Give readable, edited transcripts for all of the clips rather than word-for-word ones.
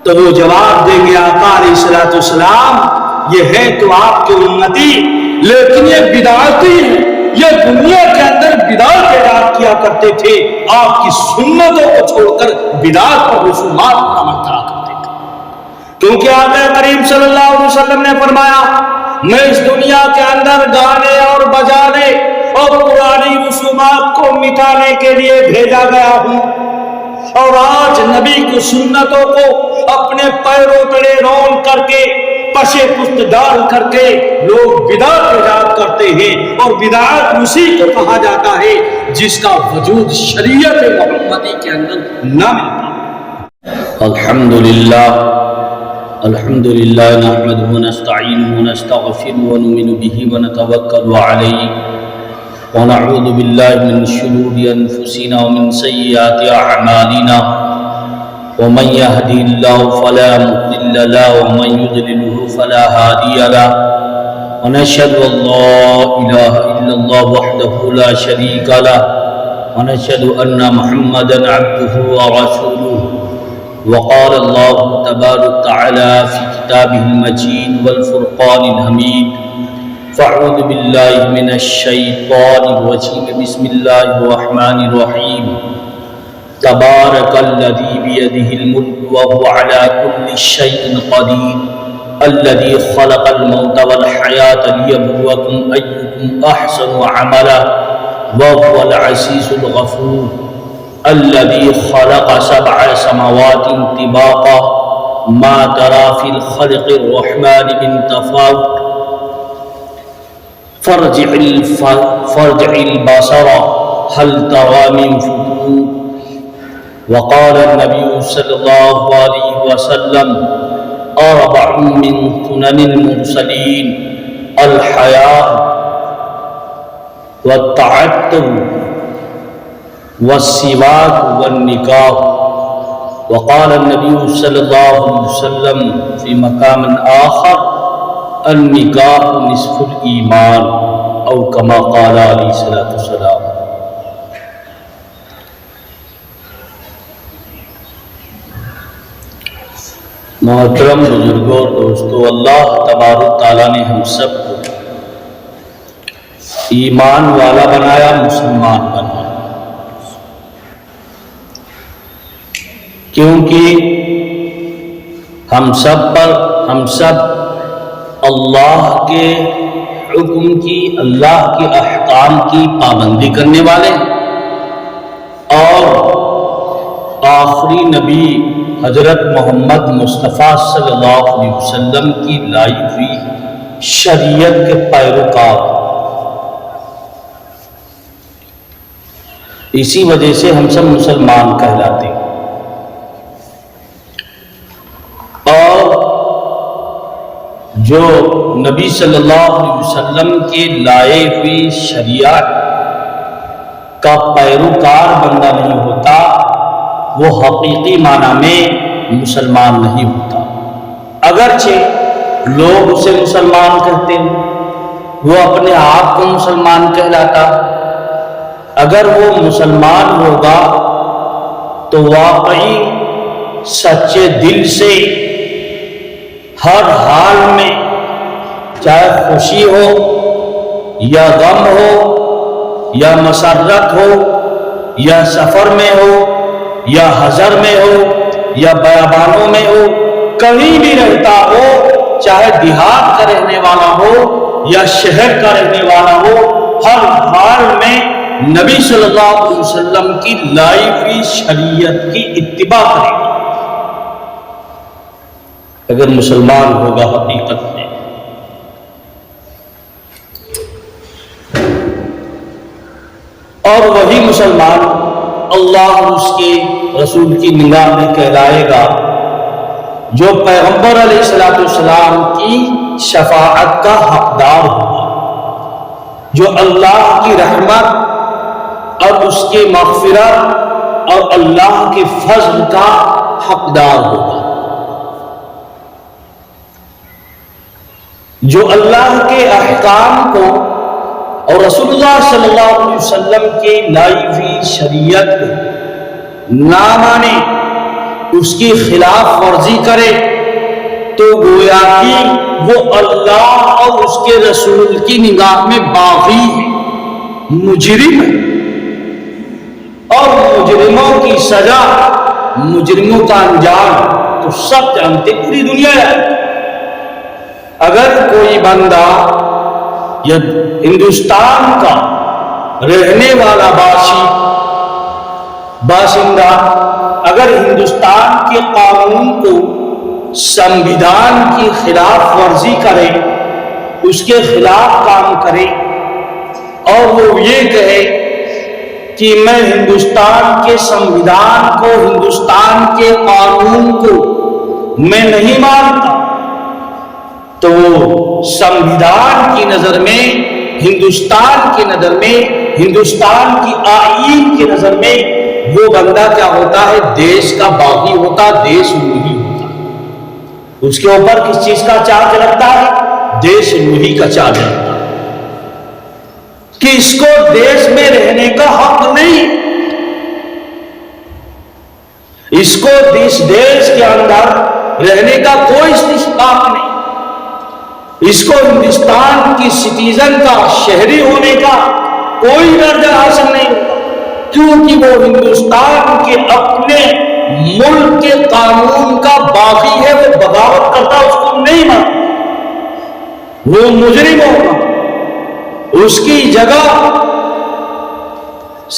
تو وہ جواب دیں گے آقا علیہ الصلوۃ والسلام یہ ہے تو آپ کے امتی، لیکن یہ بدعتی ہے، یہ دنیا کے اندر بدعت ایجاد کیا کرتے تھے، آپ کی سنتوں کو چھوڑ کر بدعت پر رسومات پر عمل کرا کرتے تھے۔ کیونکہ آقا کریم صلی اللہ علیہ وسلم نے فرمایا میں اس دنیا کے اندر گانے اور بجانے اور پرانی رسومات کو مٹانے کے لیے بھیجا گیا ہوں، اور آج نبی کی سنتوں کو اپنے پیروں تلے رول کر کے پشے پشت ڈال کر کے لوگ بدعت ایجاد کرتے ہیں، اور بدعت اسی کو کہا جاتا ہے جس کا وجود شریعت محمدی کے اندر نہ ملتا۔ الحمدللہ نحمدہ ونستعینہ ونستغفرہ ونؤمن بہ ونتوکل علیہ ونعوذ باللہ من شرور انفسنا ومن سیئات اعمالنا ومن يهدي الله فلا مضل له ومن يضلل فلا هادي له ونشهد ان لا اله الا الله وحده لا شريك له ونشهد ان محمدا عبده ورسوله وقال الله تبارك وتعالى في كتابه المجيد والفرقان الحميد فاعوذ بالله من الشيطان الرجيم بسم الله الرحمن الرحيم تبارك الذي بيده الملك وهو على كل شيء قدير الذي خلق الموت والحياة ليبلوكم أيكم أحسن عملا وهو العزيز الغفور الذي خلق 7 سماوات طباقا ما ترى في الخلق الرحمن من تفاوت فارجع البصر هل ترى من فطور وقال النبي صلى الله عليه وسلم 4 من سنن المرسلين الحياء والتعطر والسواك والنكاح وقال النبي صلى الله عليه وسلم في مقام آخر النکاح نصف الایمان او کما قال علیہ الصلوۃ والسلام۔ محترم بزرگوں اور دوستو، اللہ تبارک تعالیٰ نے ہم سب کو ایمان والا بنایا، مسلمان بنایا، کیونکہ ہم سب اللہ کے حکم کی، اللہ کے احکام کی پابندی کرنے والے، اور آخری نبی حضرت محمد مصطفیٰ صلی اللہ علیہ وسلم کی لائی ہوئی شریعت کے پیروکار۔ اسی وجہ سے ہم سب مسلمان کہلاتے ہیں۔ جو نبی صلی اللہ علیہ وسلم کے لائے ہوئی شریعت کا پیروکار بندہ نہیں ہوتا، وہ حقیقی معنی میں مسلمان نہیں ہوتا۔ اگرچہ لوگ اسے مسلمان کہتے ہیں، وہ اپنے آپ کو مسلمان کہلاتا، اگر وہ مسلمان ہوگا تو واقعی سچے دل سے ہر حال میں، چاہے خوشی ہو یا غم ہو یا مسرت ہو یا سفر میں ہو یا حضر میں ہو یا بیابانوں میں ہو، کہیں بھی رہتا ہو، چاہے دیہات کا رہنے والا ہو یا شہر کا رہنے والا ہو، ہر حال میں نبی صلی اللہ علیہ وسلم کی لائی ہوئی شریعت کی اتباع کرے گا اگر مسلمان ہوگا حقیقت میں۔ اور وہی مسلمان اللہ اور اس کے رسول کی نگاہ میں کہلائے گا جو پیغمبر علیہ الصلوۃ والسلام کی شفاعت کا حقدار ہوگا، جو اللہ کی رحمت اور اس کے مغفرت اور اللہ کے فضل کا حقدار ہوگا، جو اللہ کے احکام کو اور رسول اللہ صلی اللہ علیہ وسلم کے لائی ہوئی شریعت کو نہ مانے، اس کی خلاف ورزی کرے تو گویا کہ وہ اللہ اور اس کے رسول کی نگاہ میں باغی ہے، مجرم ہے، اور مجرموں کی سزا، مجرموں کا انجام تو سب جانتے، پوری دنیا ہے۔ اگر کوئی بندہ یا ہندوستان کا رہنے والا باشندہ اگر ہندوستان کے قانون کو، سنویدھان کی خلاف ورزی کرے، اس کے خلاف کام کرے، اور وہ یہ کہے کہ میں ہندوستان کے سنویدھان کو، ہندوستان کے قانون کو میں نہیں مانتا، تو سنویدھان کی نظر میں، ہندوستان کی نظر میں، ہندوستان کی آئین کی نظر میں وہ بندہ کیا ہوتا ہے؟ دیش کا باغی ہوتا، دیش روہی ہوتا۔ اس کے اوپر کس چیز کا چارج لگتا ہے؟ دیش روہی کا چارج لگتا ہے کہ اس کو دیش میں رہنے کا حق نہیں، اس کو اس دیش کے اندر رہنے کا کوئی استحقاق نہیں، اس کو ہندوستان کی سٹیزن کا، شہری ہونے کا کوئی درجہ حاصل نہیں ہوتا، کیونکہ وہ ہندوستان کے اپنے ملک کے قانون کا باغی ہے، وہ بغاوت کرتا، اس کو نہیں مانتا، وہ مجرم ہوگا، اس کی جگہ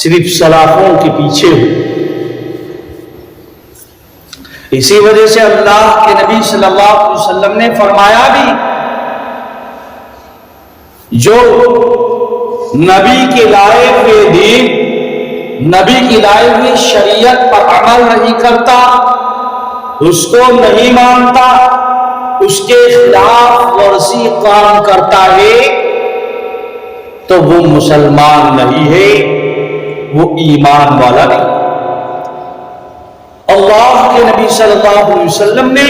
صرف سلاخوں کے پیچھے ہو۔ اسی وجہ سے اللہ کے نبی صلی اللہ علیہ وسلم نے فرمایا بھی، جو نبی کے لائے ہوئے دین، نبی کی لائے ہوئی شریعت پر عمل نہیں کرتا، اس کو نہیں مانتا، اس کے خلاف ورزی کام کرتا ہے، تو وہ مسلمان نہیں ہے، وہ ایمان والا نہیں۔ اللہ کے نبی صلی اللہ علیہ وسلم نے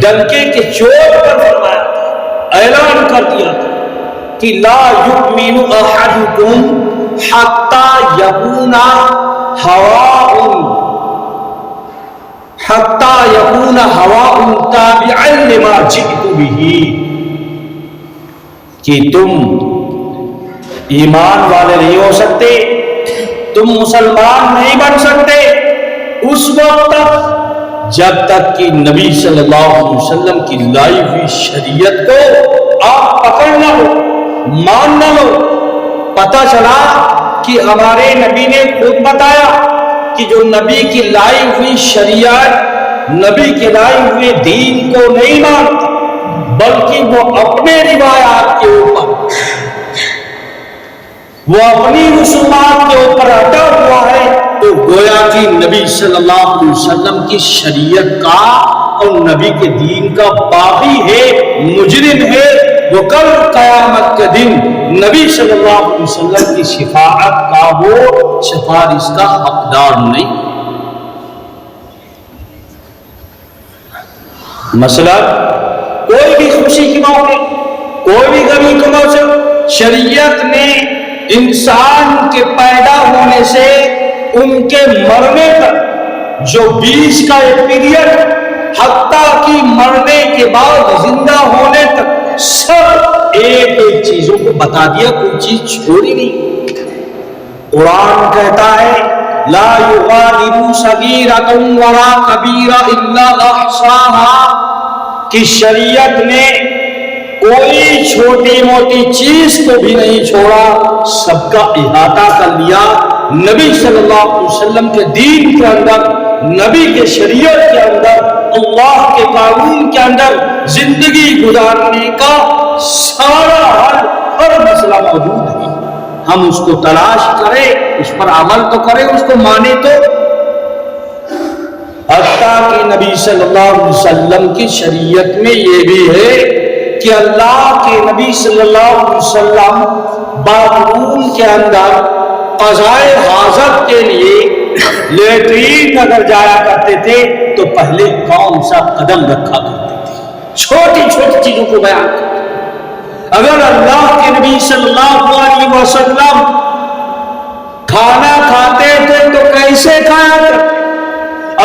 ڈنکے کے چوٹ پر فرمایا تھا، اعلان کر دیا تھا کہ لا یؤمن احدکم حتی یکون ہواء تابعا لما جئت بہ، کہ تم ایمان والے نہیں ہو سکتے، تم مسلمان نہیں بن سکتے اس وقت تک جب تک کہ نبی صلی اللہ علیہ وسلم کی لائی ہوئی شریعت کو آپ پکڑ نہ لو، مان نہ لو۔ پتہ چلا کہ ہمارے نبی نے خود بتایا کہ جو نبی کی لائی ہوئی شریعت، نبی کے لائے ہوئے دین کو نہیں مانتا، بلکہ وہ اپنے روایات کے اوپر، وہ اپنی رسومات کے اوپر اٹا ہوا ہے، تو گویا کہ نبی صلی اللہ علیہ وسلم کی شریعت کا اور نبی کے دین کا باغی ہے، مجرم ہے، وہ کل قیامت کے دن نبی صلی اللہ علیہ وسلم کی شفاعت کا، وہ سفارش کا حقدار نہیں۔ مثلا کوئی بھی خوشی کے موقع، کوئی بھی غمی کے موسم، شریعت نے انسان کے پیدا ہونے سے ان کے مرنے تک جو 20 کا ایک پیریڈ، حتیٰ کہ مرنے کے بعد زندہ ہونے تک، سب ایک ایک چیزوں کو بتا دیا، کوئی چیز چھوڑی نہیں۔ قرآن کہتا ہے لا یغادر صغیرۃ ولا کبیرۃ الا احصاها، کہ شریعت نے کوئی چھوٹی موٹی چیز کو بھی نہیں چھوڑا، سب کا احاطہ کر لیا۔ نبی صلی اللہ علیہ وسلم کے دین کے اندر، نبی کے شریعت کے اندر، اللہ کے قانون کے اندر زندگی گزارنے کا سارا حل، ہر مسئلہ موجود ہے۔ ہم اس کو تلاش کریں، اس پر عمل تو کریں، اس کو مانے تو۔ حتیٰ کہ نبی صلی اللہ علیہ وسلم کی شریعت میں یہ بھی ہے کہ اللہ کے نبی صلی اللہ علیہ وسلم باتھ روم کے اندر قضائے حاجت کے لیے لیٹرین اگر جایا کرتے تھے تو پہلے کون سا قدم رکھا کرتے تھے، چھوٹی چھوٹی چیزوں کو بیان کرتے۔ اگر اللہ کے نبی صلی اللہ علیہ وسلم کھانا کھاتے تھے تو کیسے کھایا کرتے؟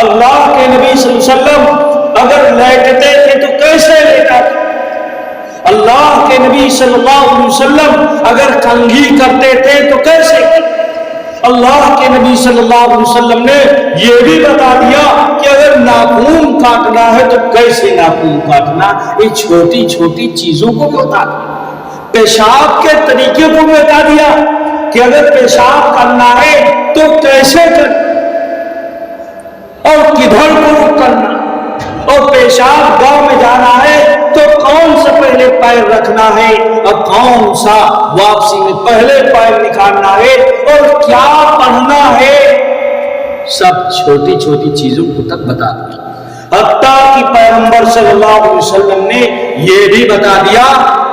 اللہ کے نبی صلی اللہ علیہ وسلم اگر لیٹتے تھے تو کیسے لیٹا تھا؟ اللہ کے نبی صلی اللہ علیہ وسلم اگر کنگھی کرتے تھے تو کیسے کرتے؟ اللہ کے نبی صلی اللہ علیہ وسلم نے یہ بھی بتا دیا کہ اگر ناخن کاٹنا ہے تو کیسے ناخن کاٹنا. یہ چھوٹی چھوٹی چیزوں کو بتا دیا. پیشاب کے طریقے کو بتا دیا کہ اگر پیشاب کرنا ہے تو کیسے کرنا اور کدھر کو کرنا, اور پیشاب گاہ میں جانا ہے تو کون سا پہلے پیر رکھنا ہے اور کون سا واپسی میں پہلے پیر نکالنا ہے اور کیا پڑھنا ہے. سب چھوٹی چھوٹی چیزوں کو تک بتا دیا. حتیٰ کہ پیغمبر صلی اللہ علیہ وسلم نے یہ بھی بتا دیا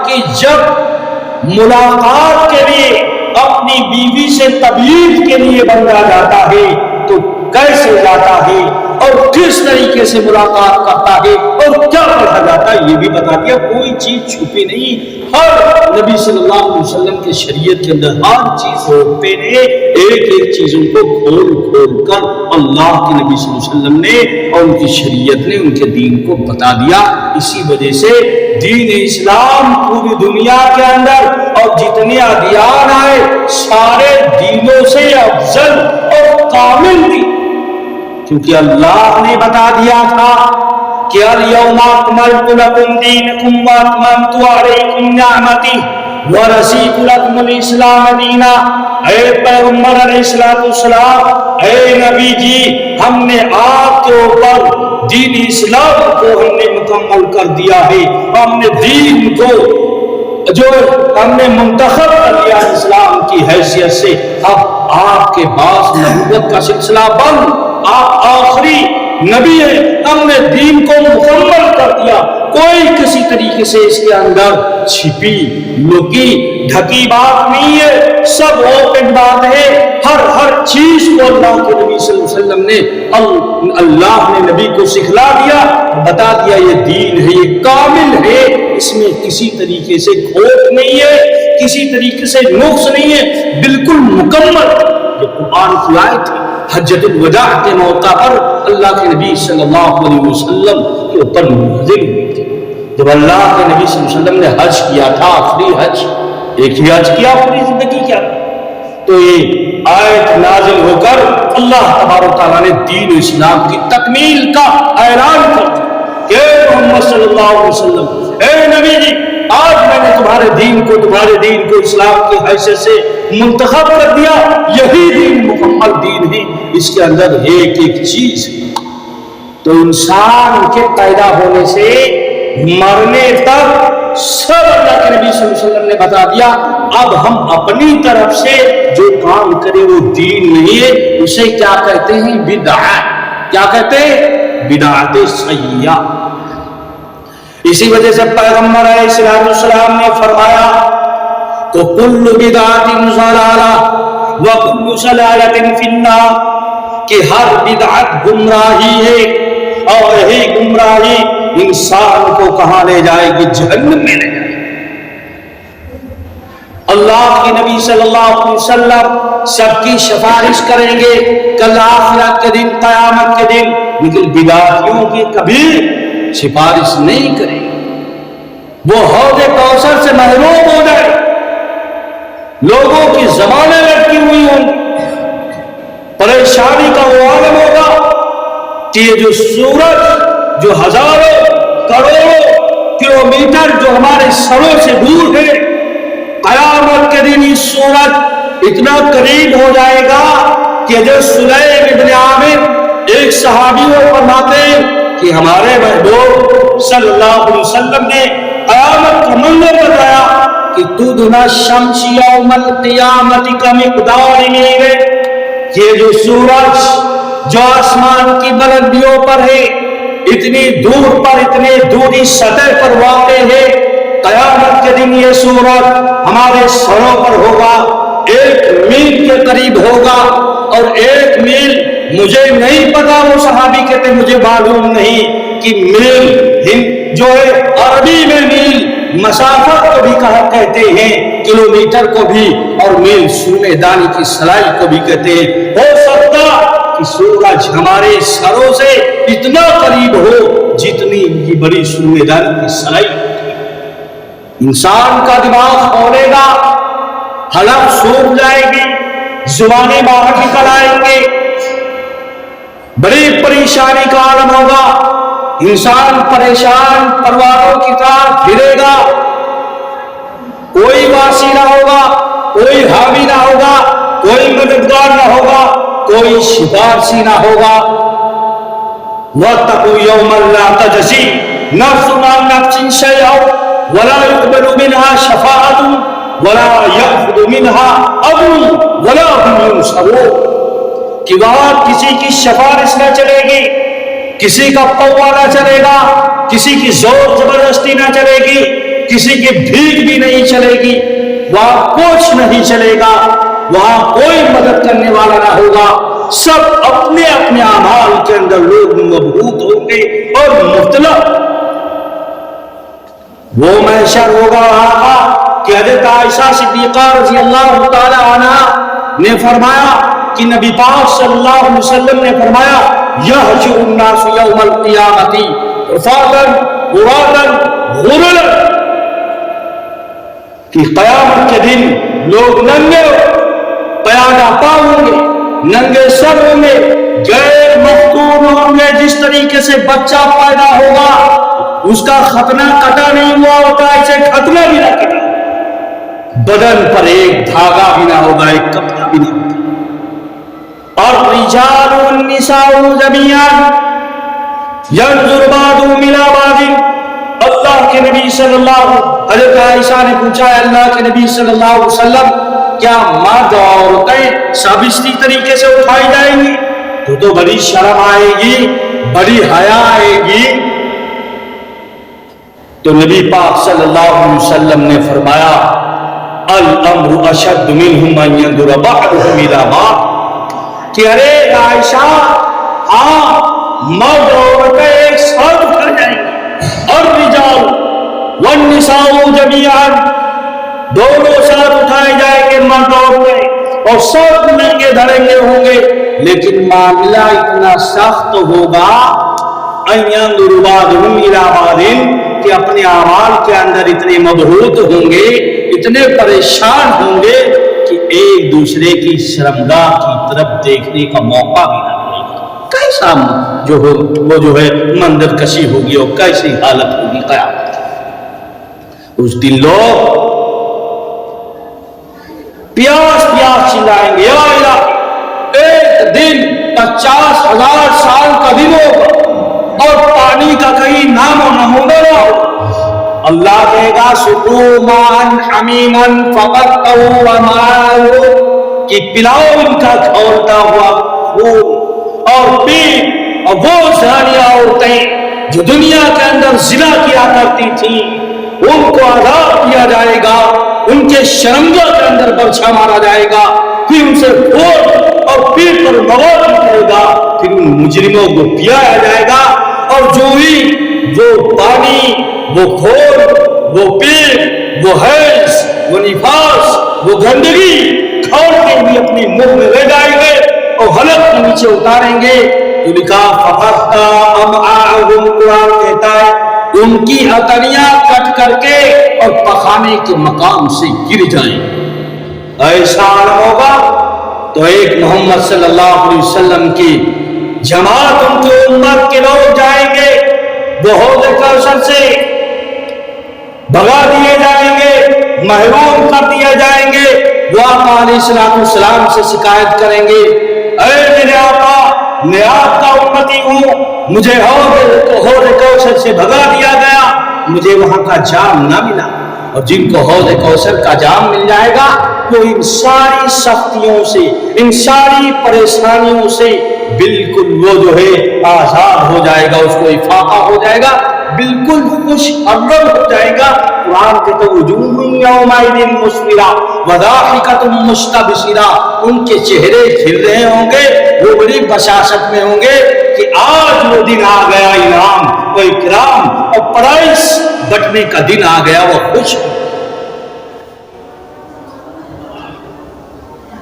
کہ جب ملاقات کے لیے اپنی بیوی سے تبلیغ کے لیے بندہ جاتا ہے تو کیسے جاتا ہے اور کس طریقے سے ملاقات کرتا ہے اور کیا پڑھا جاتا ہے, یہ بھی بتا دیا. کوئی چیز چھپی نہیں. ہر نبی صلی اللہ علیہ وسلم کے شریعت کے اندر ہر چیز پہ نے ایک ایک چیزوں کو کھول کھول کر اللہ کے نبی صلی اللہ علیہ وسلم نے اور ان کی شریعت نے ان کے دین کو بتا دیا. اسی وجہ سے دین اسلام پوری دنیا کے اندر اور جتنے ادیان آئے سارے دینوں سے افضل اور کامل دین, کیونکہ اللہ نے بتا دیا تھا کہ الیوم اکملت لکم دینکم واتممت علیکم نعمتی ورضیت لکم الاسلام دینا. اے پیغمبر علیہ السلام, اے نبی جی, ہم نے آپ کے اوپر دین اسلام کو ہم نے مکمل کر دیا ہے. ہم نے دین کو جو ہم نے منتخب کر لیا اسلام کی حیثیت سے. اب آپ کے پاس نبوت کا سلسلہ بند, آپ آخری نبی ہیں. ہم نے دین کو مکمل کر دیا. کوئی کسی طریقے سے اس کے اندر چھپی لکی ڈھکی بات نہیں ہے, سب اوپن بات ہے. ہر چیز کو اللہ کے نبی صلی اللہ علیہ وسلم نے اللہ نے نبی کو سکھلا دیا, بتا دیا یہ دین ہے, یہ کامل ہے, اس میں کسی طریقے سے کھوٹ نہیں ہے, کسی طریقے سے نقص نہیں ہے, بالکل مکمل. یہ قرآن کی آیت ہے حجۃ الوداع کے موقع پر اللہ کے نبی صلی اللہ علیہ وسلم کے اوپر نازل ہوئی تھی. جب اللہ کے نبی صلی اللہ علیہ وسلم نے حج کیا تھا, آخری حج, ایک ہی حج کیا پوری زندگی کیا, تو یہ آیت نازل ہو کر اللہ تبارک و تعالیٰ نے دین اسلام کی تکمیل کا اعلان کر دیا کہ محمد صلی اللہ علیہ وسلم, اے نبی جی, آج میں نے تمہارے دین کو اسلام کی حیثیت سے منتخب کر دیا. یہی دین مکمل دین ہے, اس کے اندر ایک ایک چیز. تو انسان کے پیدا ہونے سے مرنے تک سب اللہ کے نبی صلی اللہ علیہ وسلم نے بتا دیا. اب ہم اپنی طرف سے جو کام کریں وہ دین نہیں ہے, اسے کیا کہتے ہیں؟ بدعت. کیا کہتے ہیں؟ بدعت سیئہ. اسی وجہ سے پیغمبر علیہ السلام نے فرمایا تو کل بدعت ضلالہ وکل ضلالۃ فی النار, کہ ہر بدعت گمراہی ہے اور یہی گمراہی انسان کو کہاں لے جائے گی؟ جہنم میں لے جائے گی. اللہ کے نبی صلی اللہ علیہ وسلم سب کی سفارش کریں گے کل آخرت کے دن, قیامت کے دن, لیکن بدعتیوں کی کبھی سفارش نہیں کرے. وہ حوض کوثر سے محروم ہو جائے, لوگوں کی زبانیں لٹکی ہوئی ہوں, پریشانی کا وہ عالم ہوگا کہ یہ جو سورج جو ہزاروں کروڑوں کلومیٹر جو ہمارے سروں سے دور ہے, قیامت کے دن یہ سورج اتنا قریب ہو جائے گا کہ جو سلیم ابن عامر ایک صحابی وہ فرماتے ہیں کہ ہمارے محبوب صلی اللہ علیہ وسلم نے قیامت کا منظر بتایا کہ تدنا الشمس یوم القیامت کا مقدار میرے, یہ جو سورج جو آسمان کی بلندیوں پر ہے, اتنی دور پر, اتنے دوری سطح پر واقع ہے, قیامت کے دن یہ سورج ہمارے سروں پر ہوگا, 1 میل کے قریب ہوگا. اور 1 میل مجھے نہیں پتا, وہ صحابی کہتے مجھے معلوم نہیں کہ میل جو ہے عربی میں میل مسافت کو بھی کہتے ہیں, کلومیٹر کو بھی, اور میل سونے دانی کی سلائی کو بھی کہتے ہیں. ہو سکتا کہ سورج ہمارے سروں سے اتنا قریب ہو جتنی یہ بڑی سوئے دان کی سلائی. انسان کا دماغ کھولے گا، حلق سوکھ جائے گی، زبانیں باہر نکل آئیں گے، بڑی پریشانی کا عالم ہوگا. انسان پریشان پروانوں کی طرح پھرے گا، کوئی واسی نہ ہوگا، کوئی حامی نہ ہوگا، کوئی مددگار نہ ہوگا، کوئی سفارشی نہ ہوگا. وَاتَّقُوا يَوْمًا لَا تَجْزِي نَفْسٌ عَن نَفْسٍ شَيْئًا وَلَا يُقْبَلُ مِنْهَا شَفَاعَةٌ وَلَا يَأْخُذُ مِنْهَا عَدْلٌ وَلَا هُمْ يُنصَرُونَ. کہ وہاں کسی کی سفارش نہ چلے گی، کسی کا پوا نہ چلے گا، کسی کی زور زبردستی نہ چلے گی، کسی کی بھیک بھی نہیں چلے گی. وہاں کچھ نہیں چلے گا، وہاں کوئی مدد کرنے والا نہ ہوگا. سب اپنے اپنے اعمال کے اندر لوگ مبہوت ہوں گے اور مبتلا. وہ محشر ہوگا وہاں کا کہ حضرت عائشہ صدیقہ رضی اللہ تعالی عنہ نے فرمایا کہ نبی پاک صلی اللہ علیہ وسلم نے فرمایا یحشر الناس یوم القیامت رفاتا غراتا غرلا، کہ قیامت کے دن لوگ ننگے پیادہ پاؤں ہوں گے، ننگے سر ہوں گے، غیر مختون ہوں گے. جس طریقے سے بچہ پیدا ہوگا اس کا ختنہ کٹا نہیں ہوا ہوتا، اسے ختنہ بھی نہ کٹا، بدن پر ایک دھاگا بھی نہ ہوگا، ایک کپڑا بھی نہ ہوگا. اور رجال والنساء جميعا ينظر بعضهم الى بعض. اللہ کے نبی صلی اللہ، حضرت عائشہ نے پوچھا ہے اللہ کے نبی صلی اللہ علیہ وسلم کیا مرد اور عورتیں سب اسی طریقے سے اٹھائی جائیں گی؟ تو بڑی شرم آئے گی، بڑی حیا آئے گی. تو نبی پاک صلی اللہ علیہ وسلم نے فرمایا الامر اشد منهم ان ينظر بعضهم الى بعض، کہ ارے عائشہ ہاں مرد اور عورتیں ایک ساتھ اٹھا جائیں گی، اور رجال والنساء جميعا دونوں ساتھ اٹھائے جائیں گے، مرد اور عورتیں، اور سب ننگے دھڑنگے ہوں گے. لیکن معاملہ اتنا سخت ہوگا ان ينظر بعضهم الى بعض، کہ اپنے اعمال کے اندر اتنے مبہوت ہوں گے، اتنے پریشان ہوں گے کہ ایک دوسرے کی شرمگاہ کی طرف دیکھنے کا موقع بھی نہ ملے گا. کیسا وہ جو ہے منظر کشی ہوگی اور کیسی حالت ہوگی قیامت. اس دن لوگ پیاس پیاس چلائیں گے یا الہ، ایک دن 50,000 سال کا دن ہوگا اور پانی کا کہیں نام و نمونہ نہ ہو. اللہ کہے گا سقوا ماء حمیما فقطعوا وماء، کہ پلاؤ ان کا کھولتا ہوا خون اور پی. اور وہ زانیہ عورتیں جو دنیا کے اندر زنا کیا کرتی تھیں ان کو عذاب دیا جائے گا، ان کے شرمگاہ کے اندر برچھا مارا جائے گا، پھر ان سے خون اور پیٹ پر مواد نکلے گا، پھر ان مجرموں کو پلایا جائے گا. اور جو ہی وہ پانی، وہ خون، وہ پیٹ، وہ حیض، وہ نفاس، وہ گندگی کھولتے ہوئے اپنے منہ میں لے جائیں گے اور حلق کے نیچے اتاریں گے. تو لکھا فَقَطَّ أَمْعَاءَهُمْ، قرآن کہتا ہے ان کی ہتھیلیاں کٹ کر کے اور پخانے کے مقام سے گر جائیں. ایسا عالم ہوگا تو ایک محمد صلی اللہ علیہ وسلم کی جماعت ان کی امت کے لوگ جائیں گے، وہ حوض کوثر سے بھگا دیے جائیں گے، محروم کر دیے جائیں گے. وہ آقا علیہ السلام سے شکایت کریں گے اے میرے آقا میں آپ کا امتی ہوں، مجھے حوض کوثر سے بھگا دیا گیا، مجھے وہاں کا جام نہ ملا. اور جن کو حوض کوثر کا جام مل جائے گا وہ ان ساری سختیوں سے، ان ساری پریشانیوں سے بالکل وہ جو ہے آزاد ہو جائے گا، اس کو افاقہ ہو جائے گا، بالکل خوش خرم ہو جائے گا. قرآن کے تو وجوہ یومئذ مسفرہ وضاحکۃ مستبشرہ، ان کے چہرے کھل رہے ہوں گے، وہ بڑی بشاشت میں ہوں گے کہ آج وہ دن آ گیا، انعام و اکرام اور پرائز بٹنے کا دن آ گیا، وہ خوش.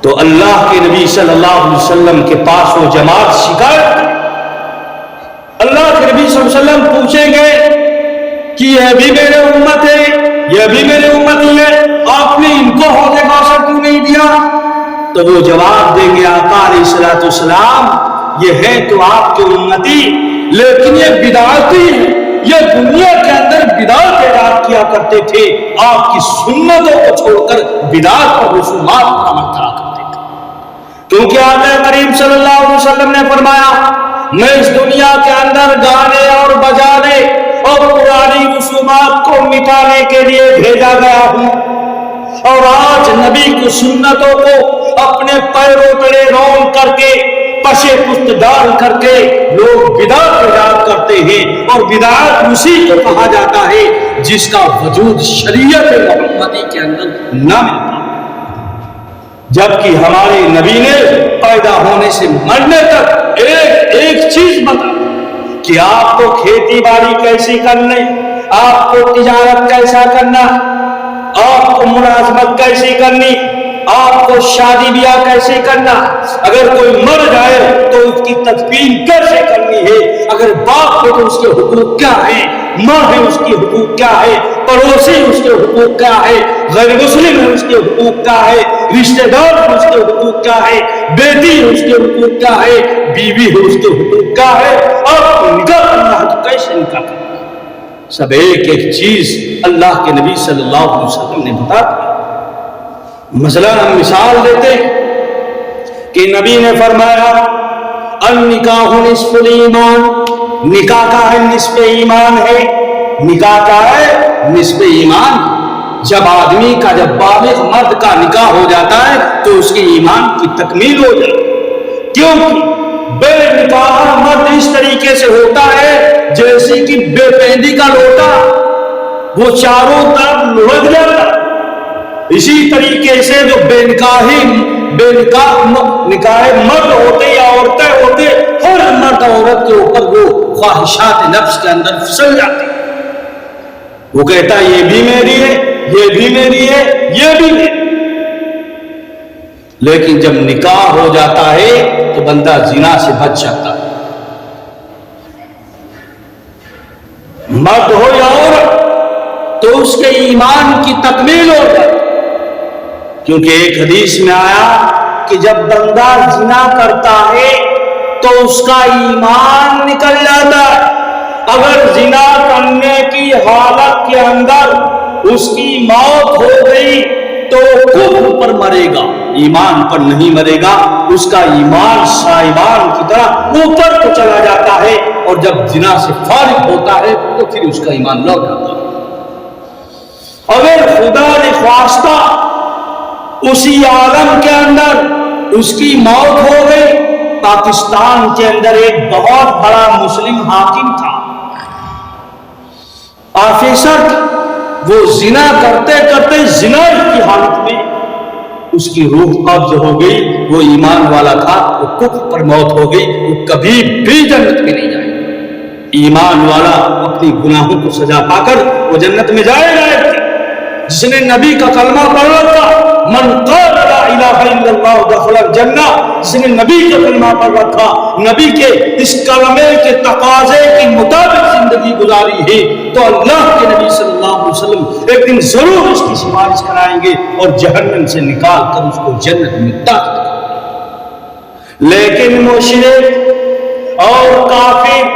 تو اللہ کے نبی صلی اللہ علیہ وسلم کے پاس وہ جماعت شکایت کی. اللہ کے نبی صلی اللہ علیہ وسلم پوچھیں گے کہ یہ بھی میرے امت ہے, یہ بھی میرے امتی ہے, آپ نے ان کو حوض کوثر کیوں نہیں دیا؟ تو وہ جواب دیں گے آقا علیہ الصلوۃ والسلام یہ ہے تو آپ کے امتی, لیکن یہ بدعتی ہیں, یہ دنیا کے اندر بدعت ایجاد کیا کرتے تھے, آپ کی سنتوں کو چھوڑ کر بدعت اور رسومات پر عمل کرا کرتے تھے. کیونکہ آقا کریم صلی اللہ علیہ وسلم نے فرمایا میں اس دنیا کے اندر گانے اور بجانے اور پرانی رسومات کو مٹانے کے لیے بھیجا گیا ہوں, اور آج نبی کی سنتوں کو اپنے پیروں تلے رون کر کے پشے پشت ڈال کر کے لوگ بدعت ایجاد کرتے ہیں, اور بدعت اسی کو کہا جاتا ہے جس کا وجود شریعت محمدی کے اندر نہ ملتا. جبکہ ہمارے نبی نے پیدا ہونے سے مرنے تک ایک چیز بتا کہ آپ کو کھیتی باڑی کیسی کرنی, آپ کو تجارت کیسا کرنا, آپ کو ملازمت کیسی کرنی, آپ کو شادی بیاہ کیسے کرنا, اگر کوئی مر جائے تو اس کی تدفین کیسے کرنی ہے, اگر باپ ہو تو اس کے حقوق کیا ہے, ماں ہے اس کی حقوق کیا ہے, پڑوسی اس کے حقوق کیا ہے, غیر مسلم ہے اس کے حقوق کیا ہے, رشتہ دار ہے اس کے حقوق کیا ہے, بیٹی ہے اس کے حقوق کیا ہے, بیوی ہے اس کے حقوق کیا ہے, آپ کو نکاح کرنا ہے تو کیسے نکاح کرنا, سب ایک ایک چیز اللہ کے نبی صلی اللہ علیہ وسلم نے بتا دیا. مثلا ہم مثال دیتے کہ نبی نے فرمایا النکاح نصف الایمان, نکاح کا ہے نصف ایمان ہے, نکاح کا ہے نصف ایمان. جب آدمی کا جب بالغ مرد کا نکاح ہو جاتا ہے تو اس کے ایمان کی تکمیل ہو جاتی ہے, کیونکہ بے نکاح مرد اس طریقے سے ہوتا ہے جیسے کہ بے پیندی کا لوٹا, وہ چاروں طرف لڑک جاتا ہے. اسی طریقے سے جو بے نکاح مرد ہوتے یا عورتیں ہوتے, ہر مرد عورت کے اوپر وہ خواہشات نفس کے اندر پھسل جاتے, وہ کہتا ہے یہ بھی میری ہے, یہ بھی میری ہے, یہ بھی میری. لیکن جب نکاح ہو جاتا ہے تو بندہ زنا سے بچ جاتا ہے, مرد ہو یا عورت, تو اس کے ایمان کی تکمیل ہو جاتی. کیونکہ ایک حدیث میں آیا کہ جب بندہ زنا کرتا ہے تو اس کا ایمان نکل جاتا ہے. اگر زنا کرنے کی حالت کے اندر اس کی موت ہو گئی تو کفر پر مرے گا, ایمان پر نہیں مرے گا. اس کا ایمان سائبان کی طرح اوپر کو چلا جاتا ہے, اور جب زنا سے فارغ ہوتا ہے تو پھر اس کا ایمان لوٹ آتا ہے. اگر خدا نے خواستہ اسی عالم کے اندر اس کی موت ہو گئی, پاکستان کے اندر ایک بہت بڑا مسلم حاکم تھا, آفیسر تھا, وہ زنا کرتے کرتے زنا کی حالت میں اس کی روح قبض ہو گئی, وہ ایمان والا تھا, وہ کفر پر موت ہو گئی, وہ کبھی بھی جنت میں نہیں جائے گا. ایمان والا اپنی گناہوں کو سزا پا کر وہ جنت میں جائے گا. جس نے نبی کا کلمہ پڑھا تھا, من قال لا الہ الا اللہ دخل الجنہ, جس نے نبی کا کلمہ پڑھا تھا, نبی کے اس کلمے کے تقاضے کے مطابق زندگی گزاری ہے, تو اللہ کے نبی صلی اللہ علیہ وسلم ایک دن ضرور اس کی سفارش کرائیں گے اور جہنم سے نکال کر اس کو جنت میں داخل کریں گے. لیکن مشرک اور کافر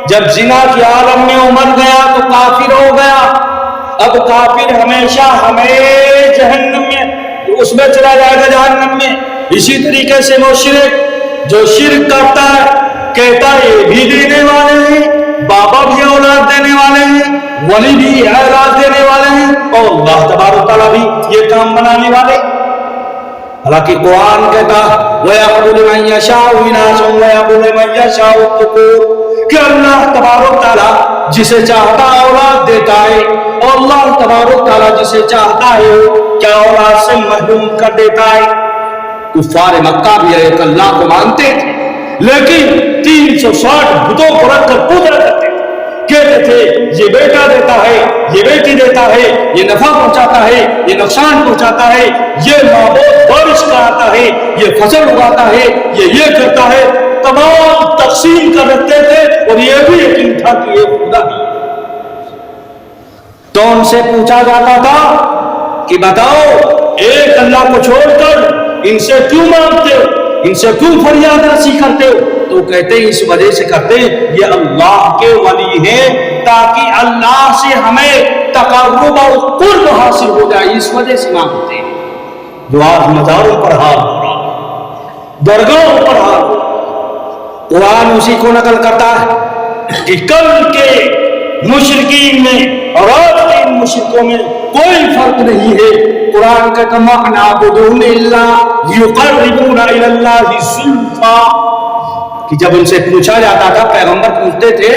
جب زنا کے عالم میں مر گیا تو کافر ہو گیا. اب کافر ہمیشہ جہنم میں اس میں چلا جائے گا, جہنم میں. اسی طریقے سے مشرک جو شرک کرتا ہے کہتا ہے یہ بھی دینے والے ہیں, بابا بھی اولاد دینے والے ہیں, ولی بھی اولاد دینے والے ہیں, اور اللہ تبارک و تعالیٰ بھی یہ کام بنانے والے. حالانکہ قرآن کہتا وَيَقُولُ مَن يَشَاءُ إِنَاثًا وَيَقُولُ مَن يَشَاءُ الذُّكُورَ, کہ اللہ تبارک و تعالیٰ جسے چاہتا اولاد دیتا ہے, اور اللہ تبارک و تعالیٰ جسے چاہتا ہے کیا اولاد سے محروم کر دیتا ہے. کفار مکہ بھی ایک اللہ کو مانتے تھے, لیکن 360 بتوں کو رکھ کر پوجا کرتے تھے. کہتے تھے یہ بیٹا دیتا ہے، یہ بیٹی دیتا ہے، یہ نفع پہنچاتا ہے، یہ نقصان پہنچاتا ہے، یہ معبود بارش کراتا ہے، یہ فصل اگاتا ہے، یہ کرتا ہے، تمام تقسیم کر رکھتے تھے اور یہ بھی یقین تھا کہ یہ خدا ہی۔ تو ان سے پوچھا جاتا تھا کہ بتاؤ ایک اللہ کو چھوڑ کر ان سے کیوں مانگتے ہو، ان سے کیوں فریاد رسی کرتے ہو؟ تو کہتے ہیں اس وجہ سے کرتے ہیں یہ اللہ کے ولی ہیں تاکہ اللہ سے ہمیں تقرب اور قرب حاصل ہو جائے، اس وجہ سے مانگتے ہیں۔ جو آج مزاروں پر حال ہو رہا ہے، درگاہوں پر حال ہو رہا ہے، قرآن اسی کو نقل کرتا ہے کہ کل کے مشرکین میں اور آج کے مشرکوں میں کوئی فرق نہیں ہے۔ قرآن کا کما نعبدون الا یقربونا الی اللہ زلفا، کہ جب ان سے پوچھا جاتا تھا، پیغمبر پوچھتے تھے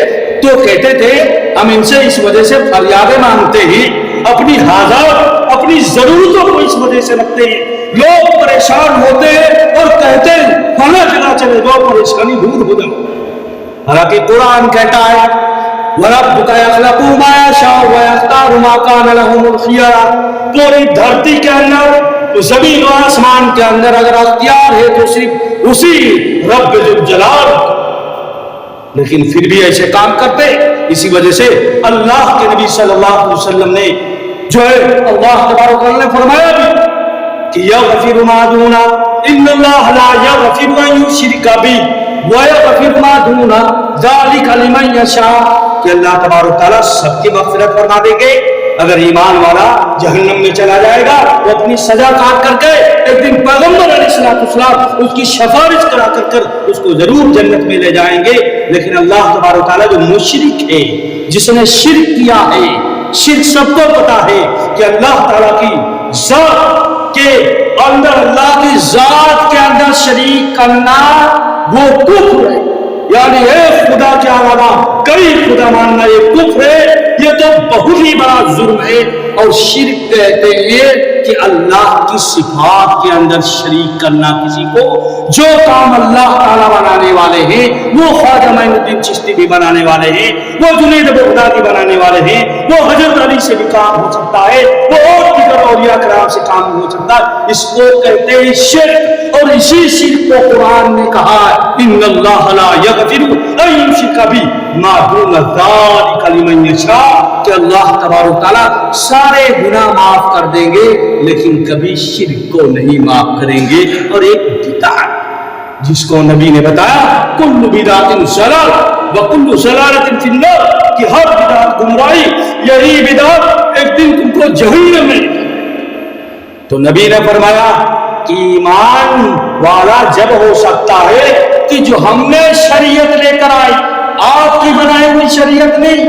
تو کہتے تھے ہم ان سے اس وجہ سے فریادیں مانگتے ہیں، اپنی حاجات اپنی ضرورتوں کو اس وجہ سے رکھتے ہیں۔ لوگ پریشان ہوتے ہیں اور کہتے ہیں فلاں جگہ چلے جاؤ پریشانی دور ہو جائے، حالانکہ قرآن کہتا ہے وَرَبُّكَ يَخْلُقُ مَا يَشَاءُ وَيَخْتَارُ مَا كَانَ لَهُمُ الْخِيَرَةُ۔ پوری دھرتی کے اندر، زمین و آسمان کے اندر اگر اختیار ہے تو صرف اسی رب ذوالجلال، لیکن پھر بھی ایسے کام کرتے۔ اسی وجہ سے اللہ کے نبی صلی اللہ علیہ وسلم نے جو ہے اللہ تبارک و تعالیٰ نے فرمایا بھی کہ یغفر ما دون ان اللہ لا یغفر ان یشرک بہ ویغفر ما دون ذلک لمن یشاء، کہ اللہ تبارک و تعالیٰ سب کی مغفرت فرما دیں گے۔ اگر ایمان والا جہنم میں چلا جائے گا وہ اپنی سزا کاٹ کر کے ایک دن پیغمبر علیہ السلام اس کی سفارش کرا کر اس کو ضرور جنت میں لے جائیں گے۔ لیکن اللہ تبارک و تعالیٰ جو مشرک ہے، جس نے شرک کیا ہے، شرک سب کو پتا ہے کہ اللہ تعالیٰ کی ذات کے اندر، اللہ کی ذات کے اندر شریک کرنا وہ کفر ہے، یعنی ایک خدا کے علاوہ کئی خدا ماننا یہ کفر ہے، یہ تو بہت ہی بڑا جرم ہے۔ اور شرک کہتے ہیں کہ اللہ کی صفات کے اندر شریک کرنا کسی کو۔ جو کام اللہ تعالیٰ بنانے والے ہیں، وہ خواجہ معین الدین چشتی بھی بنانے والے ہیں، وہ جنید بغدادی بنانے والے ہیں، وہ حضرت علی سے بھی کام ہو سکتا ہے، وہ اور دیگر اولیاء کرام سے کام ہو سکتا ہے، اس کو کہتے ہیں شرک۔ اور اسی شرک کو قرآن نے کہا ان اللہ لا یغفر ان یشرک بہ ما دون ذلک لمن یشاء، کہ اللہ تبارک و تعالیٰ سارے گناہ معاف کر دیں گے لیکن کبھی شرک کو نہیں معاف کریں گے۔ اور ایک بدعت جس کو نبی نے بتایا کل بدعت ضلالۃ وکل ضلالۃ فی النار، کہ ہر بدعت گمراہی، یہی بدعت ایک دن تم کو جہنم میں۔ تو نبی نے فرمایا کہ ایمان والا جب ہو سکتا ہے کہ جو ہم نے شریعت لے کر آئی، آپ کی بنائی ہوئی شریعت نہیں۔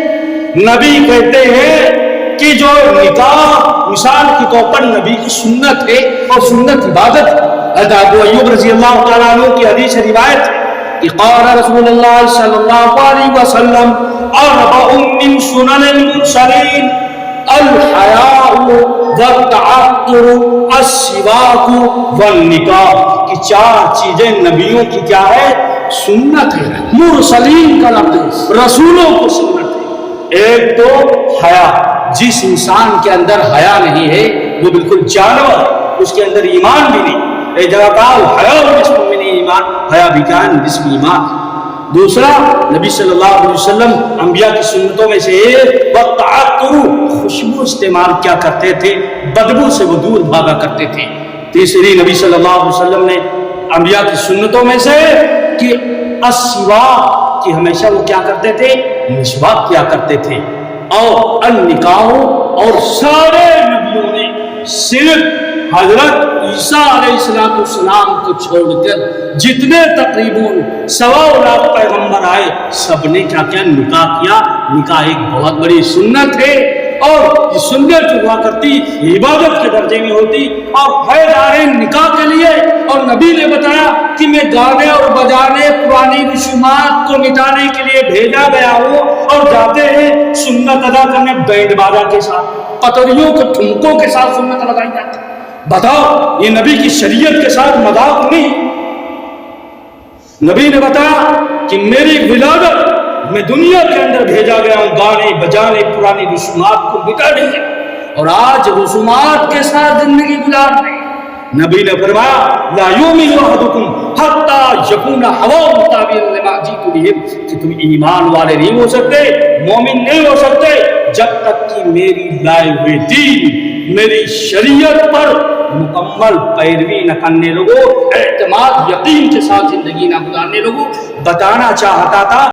نبی کہتے ہیں کہ جو نکاح مثال کے طور پر نبی کی سنت ہے اور سنت عبادت ہے۔ حضرت ابو ایوب رضی اللہ تعالیٰ عنہ کی حدیث روایت ہے کہ قال رسول اللہ صلی اللہ علیہ وسلم اربع من سنن المرسلین الحیاء والتعطر السواک والنکاح، کہ چار چیزیں نبیوں کی کیا ہے؟ سنت ہے۔ مرسلین کا لفظ رسولوں کو سنت ہے۔ ایک تو حیا، جس انسان کے اندر حیا نہیں ہے وہ بالکل جانور، اس کے اندر ایمان بھی نہیں۔ ایک جگہ کہا حیا جسم میں نہیں ایمان، حیا بھی کیا ہے؟ جسم ایمان۔ دوسرا نبی صلی اللہ علیہ وسلم انبیاء کی سنتوں میں سے ایک وقت خوشبو استعمال کیا کرتے تھے، بدبو سے وہ دور بھاگا کرتے تھے۔ تیسری نبی صلی اللہ علیہ وسلم نے انبیاء کی سنتوں میں سے کہ السواک، کہ ہمیشہ وہ کیا کرتے تھے؟ مسواک کیا کرتے تھے۔ اور النکاح، اور سارے نبیوں نے صرف حضرت عیسیٰ علیہ السلام کو چھوڑ کر جتنے تقریباً 1.25 لاکھ پیغمبر آئے سب نے کیا کیا؟ نکاح کیا۔ نکاح ایک بہت بڑی سنت ہے، اور یہ سنت جو ہوا کرتی عبادت کے درجے میں ہوتی، اور ہے دارین نکاح کے لیے۔ اور نبی نے بتایا کہ میں گانے اور بجانے پرانی رسومات کو مٹانے کے لیے بھیجا گیا ہوں، اور جاتے ہیں سنت ادا کرنے بینڈ باجا کے ساتھ، پتریوں کے ٹھمکوں کے ساتھ سنت لگائی جاتی۔ بتاؤ یہ نبی کی شریعت کے ساتھ مذاق نہیں۔ نبی نے بتایا کہ میری ولادت میں دنیا کے اندر بھیجا گیا ہوں گانے بجانے پرانی رسومات کو مٹانے کے، اور آج رسومات کے ساتھ زندگی گزار رہے ہیں۔ نبی نے فرمایا لا یؤمن احدکم حتی یکون ہواہ مطابقا لما جئت بہ، کہ تم ایمان والے نہیں ہو سکتے، مومن نہیں ہو سکتے جب تک کہ میری لائے ہوئے دین، میری شریعت پر مکمل پیروی نہ کرنے لگو، اعتماد یقین کے ساتھ زندگی نہ گزارنے لگو۔ بتانا چاہتا تھا